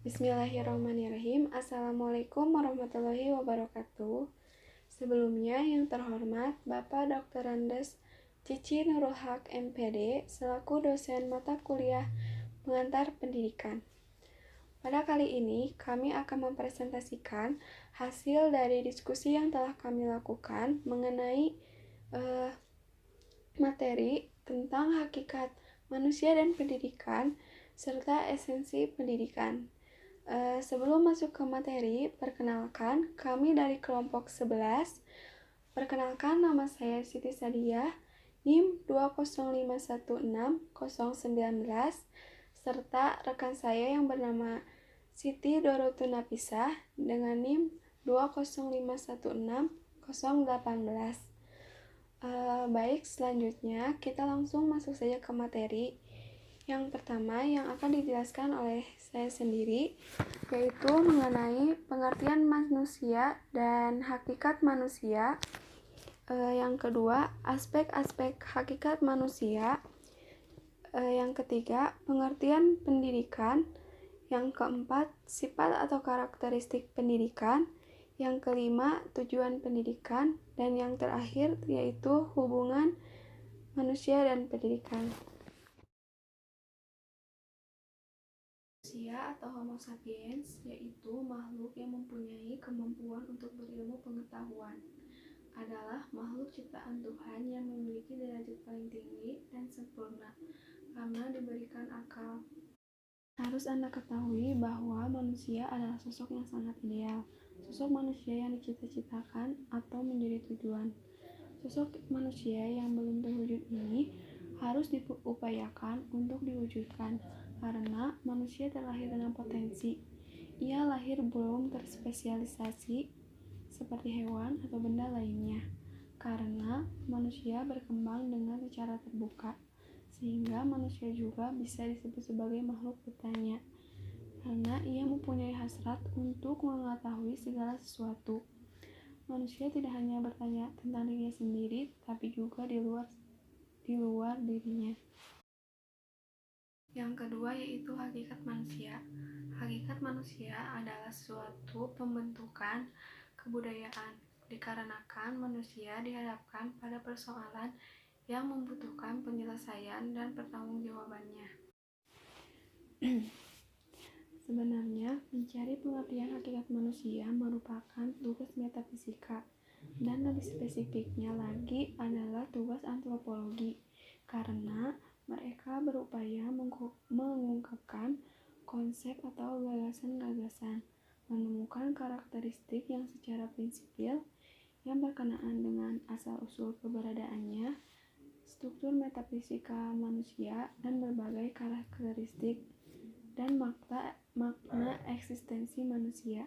Bismillahirrahmanirrahim. Assalamualaikum warahmatullahi wabarakatuh. Sebelumnya yang terhormat Bapak Dr. Andes Cici Nurul Haq MPD selaku dosen mata kuliah pengantar pendidikan. Pada kali ini kami akan mempresentasikan hasil dari diskusi yang telah kami lakukan mengenai materi tentang hakikat manusia dan pendidikan serta esensi pendidikan. Sebelum masuk ke materi, perkenalkan kami dari kelompok 11. Perkenalkan, nama saya Siti Sadiah, NIM 20516-019, serta rekan saya yang bernama Siti Dorotunapisah dengan NIM 20516-018. Baik, selanjutnya kita langsung masuk saja ke materi. Yang pertama yang akan dijelaskan oleh saya sendiri yaitu mengenai pengertian manusia dan hakikat manusia. Yang kedua, aspek-aspek hakikat manusia. Yang ketiga, pengertian pendidikan. Yang keempat, sifat atau karakteristik pendidikan. Yang kelima, tujuan pendidikan. Dan yang terakhir yaitu hubungan manusia dan pendidikan. Manusia atau Homo sapiens yaitu makhluk yang mempunyai kemampuan untuk berilmu pengetahuan, adalah makhluk ciptaan Tuhan yang memiliki derajat paling tinggi dan sempurna karena diberikan akal. Harus Anda ketahui bahwa manusia adalah sosok yang sangat ideal, sosok manusia yang dicita-citakan atau menjadi tujuan. Sosok manusia yang belum terwujud ini harus diupayakan untuk diwujudkan, karena manusia terlahir dengan potensi. Ia lahir belum terspesialisasi seperti hewan atau benda lainnya, karena manusia berkembang dengan secara terbuka, sehingga manusia juga bisa disebut sebagai makhluk bertanya, karena ia mempunyai hasrat untuk mengetahui segala sesuatu. Manusia tidak hanya bertanya tentang dirinya sendiri, tapi juga di luar dirinya. Yang kedua yaitu hakikat manusia. Hakikat manusia adalah suatu pembentukan kebudayaan, dikarenakan manusia dihadapkan pada persoalan yang membutuhkan penyelesaian dan pertanggungjawabannya. Sebenarnya, mencari pengertian hakikat manusia merupakan tugas metafisika, dan lebih spesifiknya lagi adalah tugas antropologi, karena mereka berupaya mengungkapkan konsep atau gagasan-gagasan, menemukan karakteristik yang secara prinsipil yang berkenaan dengan asal-usul keberadaannya, struktur metafisika manusia, dan berbagai karakteristik dan makna eksistensi manusia.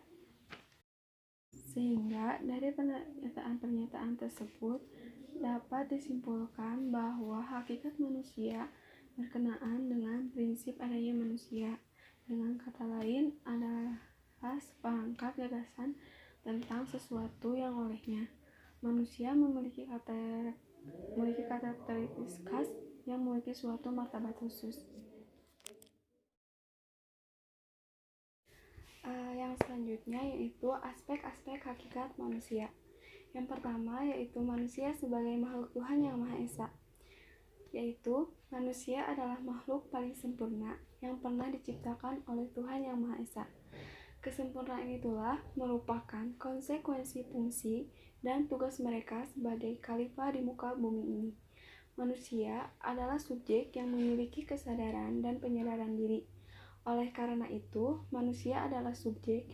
Sehingga dari pernyataan-pernyataan tersebut dapat disimpulkan bahwa hakikat manusia berkenaan dengan prinsip adanya manusia. Dengan kata lain adalah seperangkat gagasan tentang sesuatu yang olehnya manusia memiliki karakteristik khas yang memiliki suatu martabat khusus. Yang selanjutnya yaitu aspek-aspek hakikat manusia. Yang pertama yaitu manusia sebagai makhluk Tuhan yang Maha Esa, yaitu manusia adalah makhluk paling sempurna yang pernah diciptakan oleh Tuhan yang Maha Esa. Kesempurnaan itulah merupakan konsekuensi fungsi dan tugas mereka sebagai khalifah di muka bumi ini. Manusia adalah subjek yang memiliki kesadaran dan penyadaran diri. Oleh karena itu, manusia adalah subjek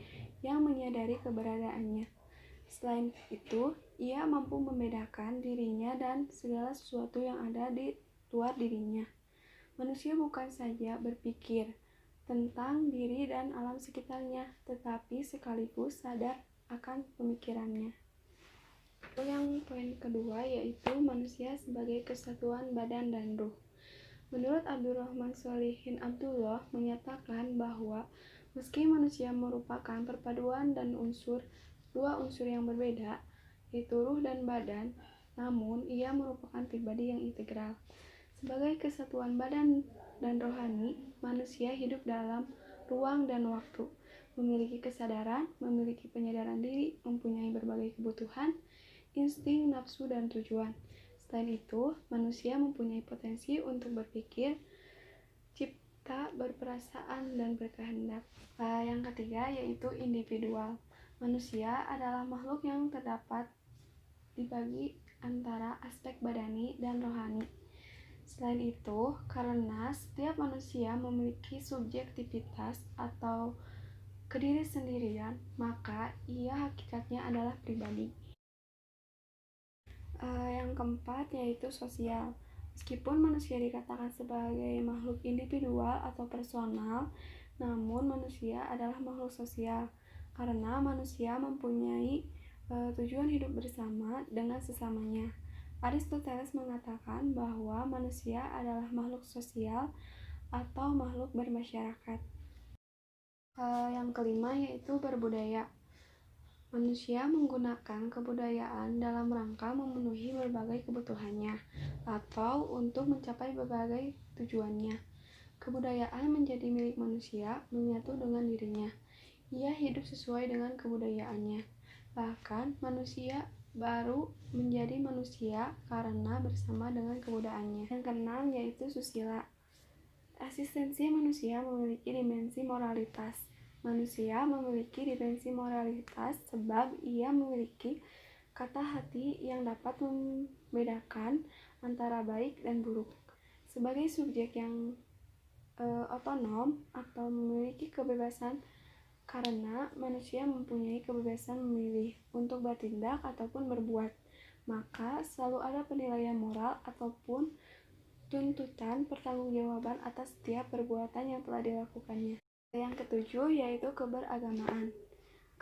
yang menyadari keberadaannya. Selain itu, ia mampu membedakan dirinya dan segala sesuatu yang ada di luar dirinya. Manusia bukan saja berpikir tentang diri dan alam sekitarnya, tetapi sekaligus sadar akan pemikirannya. Yang poin kedua yaitu manusia sebagai kesatuan badan dan ruh. Menurut Abdurrahman Sholihin Abdullah menyatakan bahwa meski manusia merupakan perpaduan dan dua unsur yang berbeda, yaitu ruh dan badan, namun ia merupakan pribadi yang integral. Sebagai kesatuan badan dan rohani, manusia hidup dalam ruang, dan waktu, memiliki kesadaran, memiliki penyadaran diri, mempunyai berbagai kebutuhan, insting, nafsu, dan tujuan. Selain itu, manusia mempunyai potensi untuk berpikir, cipta, berperasaan, dan berkehendak. Yang ketiga yaitu individual. Manusia adalah makhluk yang terdapat dibagi antara aspek badani dan rohani. Selain itu, karena setiap manusia memiliki subjektivitas atau kediri sendirian, maka ia hakikatnya adalah pribadi. Yang keempat yaitu sosial. Meskipun manusia dikatakan sebagai makhluk individual atau personal, namun manusia adalah makhluk sosial karena manusia mempunyai tujuan hidup bersama dengan sesamanya. Aristoteles mengatakan bahwa manusia adalah makhluk sosial atau makhluk bermasyarakat. Yang kelima yaitu berbudaya. Manusia menggunakan kebudayaan dalam rangka memenuhi berbagai kebutuhannya atau untuk mencapai berbagai tujuannya. Kebudayaan menjadi milik manusia, menyatu dengan dirinya. Ia hidup sesuai dengan kebudayaannya. Bahkan manusia baru menjadi manusia karena bersama dengan kebudayaannya. Yang keenam yaitu susila. Eksistensi manusia memiliki dimensi moralitas. Manusia memiliki dimensi moralitas sebab ia memiliki kata hati yang dapat membedakan antara baik dan buruk. Sebagai subjek yang otonom atau memiliki kebebasan karena manusia mempunyai kebebasan memilih untuk bertindak ataupun berbuat, maka selalu ada penilaian moral ataupun tuntutan pertanggungjawaban atas setiap perbuatan yang telah dilakukannya. Yang ketujuh yaitu keberagamaan.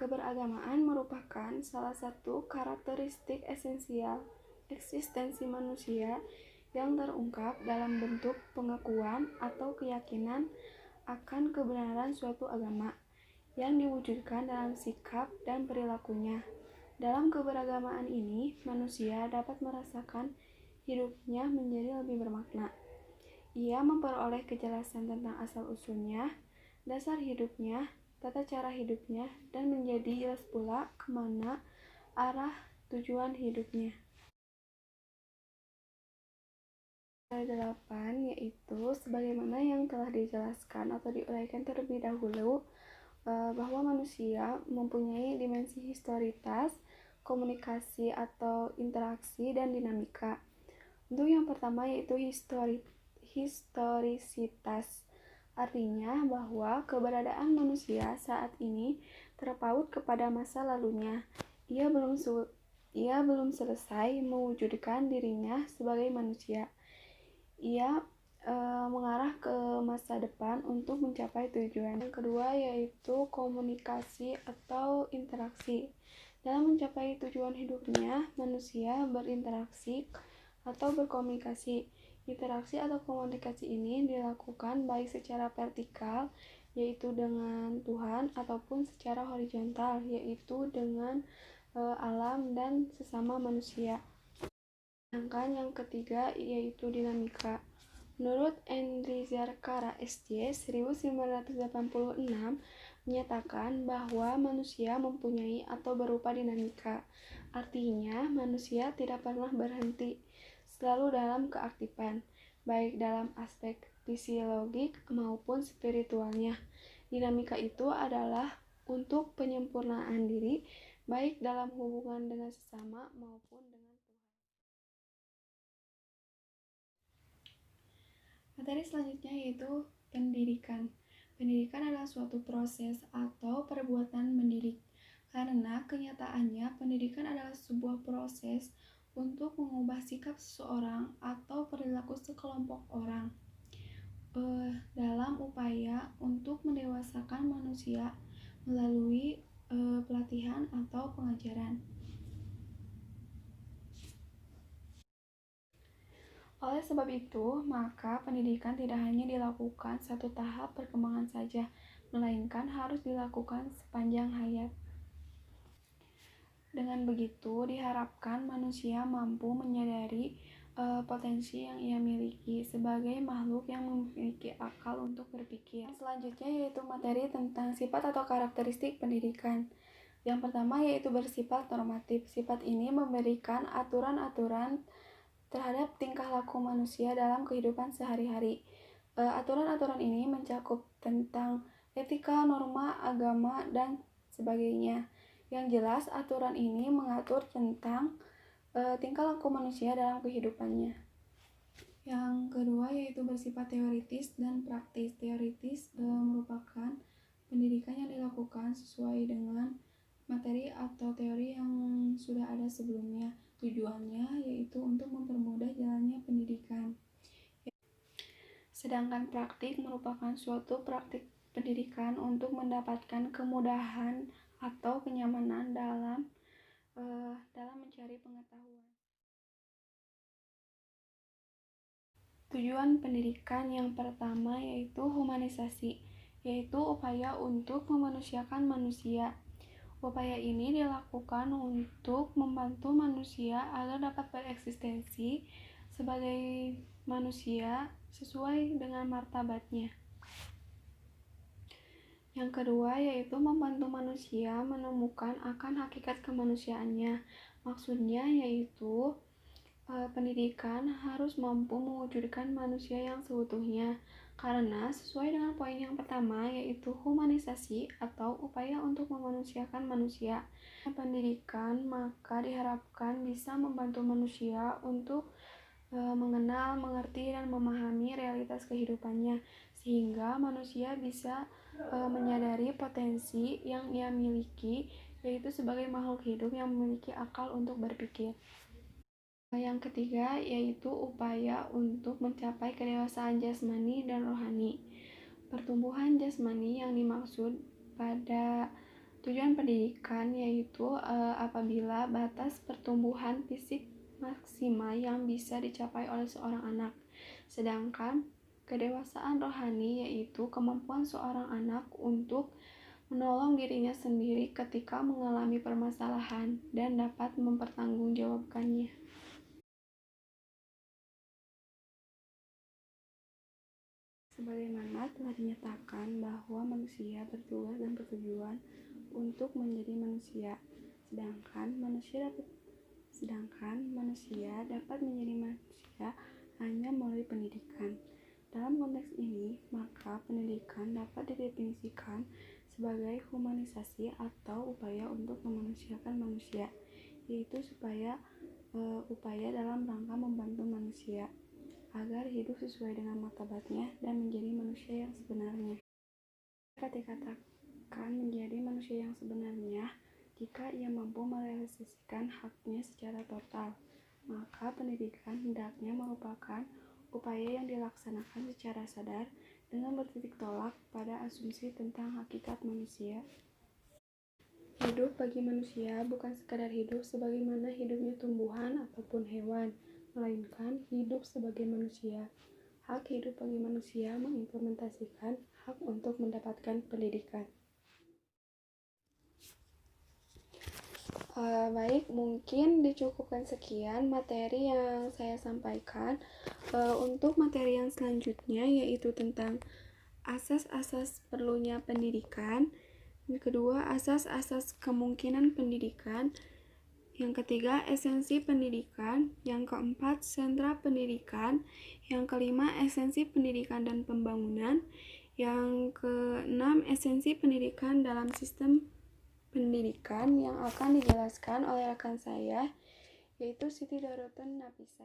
Keberagamaan merupakan salah satu karakteristik esensial eksistensi manusia yang terungkap dalam bentuk pengakuan atau keyakinan akan kebenaran suatu agama yang diwujudkan dalam sikap dan perilakunya. Dalam keberagamaan ini, manusia dapat merasakan hidupnya menjadi lebih bermakna. Ia memperoleh kejelasan tentang asal-usulnya, dasar hidupnya, tata cara hidupnya, dan menjadi jelas pula kemana arah tujuan hidupnya. 8 yaitu sebagaimana yang telah dijelaskan atau diuraikan terlebih dahulu bahwa manusia mempunyai dimensi historitas, komunikasi atau interaksi, dan dinamika. Untuk yang pertama yaitu historisitas. Artinya bahwa keberadaan manusia saat ini terpaut kepada masa lalunya. Ia belum selesai mewujudkan dirinya sebagai manusia. Ia mengarah ke masa depan untuk mencapai tujuan. Yang kedua yaitu komunikasi atau interaksi. Dalam mencapai tujuan hidupnya, manusia berinteraksi atau berkomunikasi. Interaksi atau komunikasi ini dilakukan baik secara vertikal, yaitu dengan Tuhan, ataupun secara horizontal, yaitu dengan alam dan sesama manusia. Sedangkan yang ketiga yaitu dinamika. Menurut Henri Zarkara SJ 1986 menyatakan bahwa manusia mempunyai atau berupa dinamika. Artinya, manusia tidak pernah berhenti, selalu dalam keaktifan, baik dalam aspek fisiologik maupun spiritualnya. Dinamika itu adalah untuk penyempurnaan diri, baik dalam hubungan dengan sesama maupun dengan Tuhan. Materi selanjutnya yaitu pendidikan. Pendidikan adalah suatu proses atau perbuatan mendidik. Karena kenyataannya pendidikan adalah sebuah proses untuk mengubah sikap seseorang atau perilaku sekelompok orang dalam upaya untuk mendewasakan manusia melalui pelatihan atau pengajaran. Oleh sebab itu, maka pendidikan tidak hanya dilakukan satu tahap perkembangan saja, melainkan harus dilakukan sepanjang hayat. Dengan begitu, diharapkan manusia mampu menyadari potensi yang ia miliki sebagai makhluk yang memiliki akal untuk berpikir. Selanjutnya yaitu materi tentang sifat atau karakteristik pendidikan. Yang pertama yaitu bersifat normatif. Sifat ini memberikan aturan-aturan terhadap tingkah laku manusia dalam kehidupan sehari-hari. Aturan-aturan ini mencakup tentang etika, norma, agama, dan sebagainya. Yang jelas, aturan ini mengatur tentang tingkah laku manusia dalam kehidupannya. Yang kedua yaitu bersifat teoritis dan praktis. Teoritis merupakan pendidikan yang dilakukan sesuai dengan materi atau teori yang sudah ada sebelumnya. Tujuannya yaitu untuk mempermudah jalannya pendidikan. Sedangkan praktik merupakan suatu praktik pendidikan untuk mendapatkan kemudahan atau kenyamanan dalam mencari pengetahuan. Tujuan pendidikan yang pertama yaitu humanisasi, yaitu upaya untuk memanusiakan manusia. Upaya ini dilakukan untuk membantu manusia agar dapat bereksistensi sebagai manusia sesuai dengan martabatnya. Yang kedua yaitu membantu manusia menemukan akan hakikat kemanusiaannya. Maksudnya yaitu pendidikan harus mampu mewujudkan manusia yang seutuhnya, karena sesuai dengan poin yang pertama yaitu humanisasi atau upaya untuk memanusiakan manusia. Pendidikan maka diharapkan bisa membantu manusia untuk mengenal, mengerti, dan memahami realitas kehidupannya, sehingga manusia bisa menyadari potensi yang ia miliki, yaitu sebagai makhluk hidup yang memiliki akal untuk berpikir. Yang ketiga yaitu upaya untuk mencapai kedewasaan jasmani dan rohani. Pertumbuhan jasmani yang dimaksud pada tujuan pendidikan yaitu apabila batas pertumbuhan fisik maksimal yang bisa dicapai oleh seorang anak. Sedangkan kedewasaan rohani yaitu kemampuan seorang anak untuk menolong dirinya sendiri ketika mengalami permasalahan dan dapat mempertanggungjawabkannya. Sebagaimana telah dinyatakan bahwa manusia bertugas dan bertujuan untuk menjadi manusia, sedangkan manusia dapat menjadi manusia hanya melalui pendidikan. Dalam konteks ini, maka pendidikan dapat didefinisikan sebagai humanisasi atau upaya untuk memanusiakan manusia, yaitu upaya dalam rangka membantu manusia agar hidup sesuai dengan martabatnya dan menjadi manusia yang sebenarnya. Dapat dikatakan menjadi manusia yang sebenarnya jika ia mampu merealisasikan haknya secara total, maka pendidikan hendaknya merupakan upaya yang dilaksanakan secara sadar dengan bertitik tolak pada asumsi tentang hakikat manusia. Hidup bagi manusia bukan sekadar hidup sebagaimana hidupnya tumbuhan ataupun hewan, melainkan hidup sebagai manusia. Hak hidup bagi manusia mengimplementasikan hak untuk mendapatkan pendidikan. Baik, mungkin dicukupkan sekian materi yang saya sampaikan. Untuk materi yang selanjutnya yaitu tentang asas-asas perlunya pendidikan. Yang kedua, asas-asas kemungkinan pendidikan. Yang ketiga, esensi pendidikan. Yang keempat, sentra pendidikan. Yang kelima, esensi pendidikan dan pembangunan. Yang keenam, esensi pendidikan dalam sistem pendidikan yang akan dijelaskan oleh rekan saya, yaitu Siti Dorotun Nafisa.